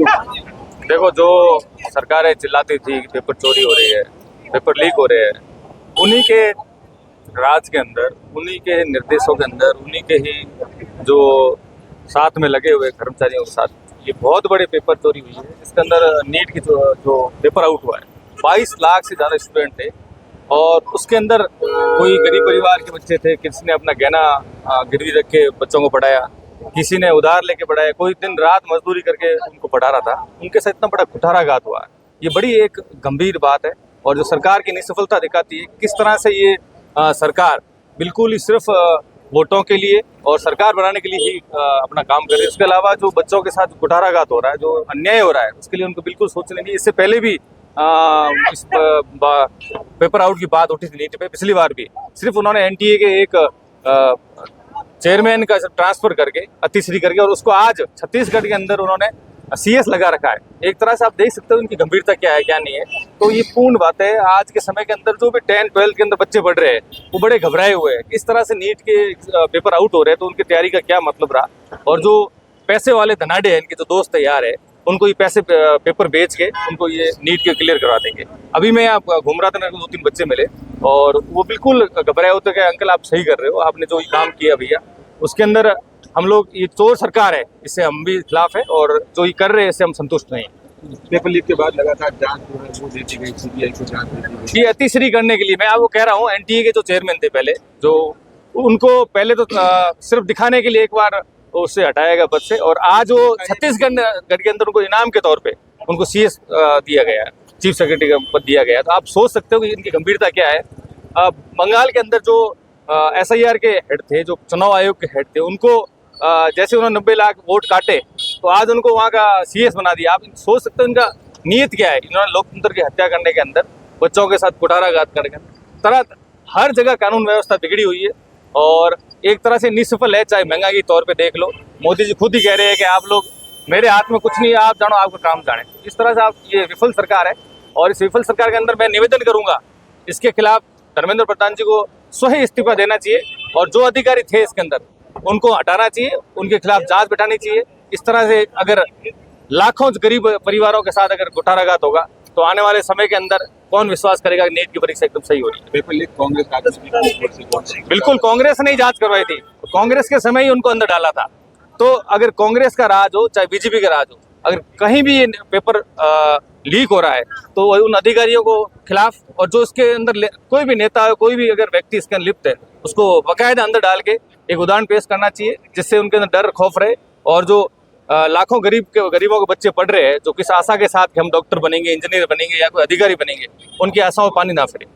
देखो, जो सरकारें चिल्लाती थी कि पेपर चोरी हो रही है, पेपर लीक हो रहे हैं, उन्हीं के राज के अंदर, उन्हीं के निर्देशों के अंदर, उन्हीं के ही जो साथ में लगे हुए कर्मचारियों के साथ ये बहुत बड़े पेपर चोरी हुई है। इसके अंदर नीट की जो पेपर आउट हुआ है, 22 लाख से ज़्यादा स्टूडेंट थे और उसके अंदर कोई गरीब परिवार के बच्चे थे, किसी ने अपना गहना गिरवी रख के बच्चों को पढ़ाया, किसी ने उधार लेके पढ़ाया, कोई दिन रात मजदूरी करके उनको पढ़ा रहा था। उनके साथ इतना बड़ा कुठाराघात हुआ है, ये बड़ी एक गंभीर बात है और जो सरकार की निसफलता दिखाती है किस तरह से ये सरकार बिल्कुल ही सिर्फ वोटों के लिए और सरकार बनाने के लिए ही अपना काम कर रही है। उसके अलावा जो बच्चों के साथ कुठाराघात हो रहा है, जो अन्याय हो रहा है, उसके लिए उनको बिल्कुल सोचने नहीं। इससे पहले भी इस पेपर आउट की बात उठी थी नीट पे, पिछली बार भी सिर्फ उन्होंने एनटीए के एक चेयरमैन का ट्रांसफर करके अतिश्री करके और उसको आज छत्तीसगढ़ के अंदर उन्होंने सीएस लगा रखा है। एक तरह से आप देख सकते हो उनकी गंभीरता क्या है क्या नहीं है। तो ये पूर्ण बात है, आज के समय के अंदर जो भी 10-12 के अंदर बच्चे पढ़ रहे हैं वो बड़े घबराए हुए हैं। इस तरह से नीट के पेपर आउट हो रहे हैं तो उनकी तैयारी का क्या मतलब रहा। और जो पैसे वाले धनाढ़े हैं, इनके जो दोस्त तैयार है, उनको ये पैसे पेपर बेच के उनको ये नीट के क्लियर करवा देंगे। अभी मैं आप घूम रहा था, मेरे को 2-3 बच्चे मिले और वो बिल्कुल घबराए होते कि अंकल आप सही कर रहे हो, आपने जो काम किया भैया उसके अंदर हम लोग, ये चोर सरकार है, इससे हम भी खिलाफ है और जो ये कर रहे हैं इससे हम संतुष्ट नहीं हैं। पेपर लीक के बाद लगातार जांच जो है वो देती गई, सीबीआई को जांच देती गई। ये अतिश्री करने के लिए मैं आपको कह रहा हूँ, एनटीए के जो चेयरमैन थे पहले, जो उनको पहले तो सिर्फ दिखाने के लिए एक बार उससे हटाया गया पद से और आज वो छत्तीसगढ़ के अंदर उनको इनाम के तौर पे उनको सीएस दिया गया है, चीफ सेक्रेटरी का पद दिया गया है। तो आप सोच सकते हो कि इनकी गंभीरता क्या है। बंगाल के अंदर जो SIR के हेड थे, जो चुनाव आयोग के हेड थे, उनको जैसे उन्होंने 90 लाख वोट काटे तो आज उनको वहाँ का सीएस बना दिया। आप सोच सकते हो इनका नीयत क्या है। इन्होंने लोकतंत्र की हत्या करने के अंदर, बच्चों के साथ कुठाराघात करके, तरह हर जगह कानून व्यवस्था बिगड़ी हुई है और एक तरह से निसफल है। चाहे महंगाई के तौर पे देख लो, मोदी जी खुद ही कह रहे हैं कि आप लोग, मेरे हाथ में कुछ नहीं है, आप जानो आपका काम जाने। इस तरह से आप, ये विफल सरकार है और इस विफल सरकार के अंदर मैं निवेदन करूंगा, इसके खिलाफ धर्मेंद्र प्रधान जी को स्वयं इस्तीफा देना चाहिए और जो अधिकारी थे इसके अंदर उनको हटाना चाहिए, उनके खिलाफ जांच बैठानी चाहिए। इस तरह से अगर लाखों गरीब परिवारों के साथ अगर कुठाराघात होगा तो आने वाले समय के अंदर कौन विश्वास करेगा कि नीट की परीक्षा एकदम सही हो रही है। पेपर लीक कांग्रेस बिल्कुल कांग्रेस ने ही जांच करवाई थी, कांग्रेस के समय ही उनको अंदर डाला था। तो अगर कांग्रेस का राज हो चाहे बीजेपी का राज हो, अगर कहीं भी ये पेपर लीक हो रहा है तो उन अधिकारियों को खिलाफ और जो इसके अंदर कोई भी नेता है, कोई भी अगर व्यक्ति इसके अंदर लिप्त है, उसको बाकायदा अंदर डाल के एक उदाहरण पेश करना चाहिए, जिससे उनके अंदर डर खौफ रहे और जो लाखों गरीबों के बच्चे पढ़ रहे हैं, जो किस आशा के साथ कि हम डॉक्टर बनेंगे, इंजीनियर बनेंगे या कोई अधिकारी बनेंगे, उनकी आशाओं में पानी ना फिरे।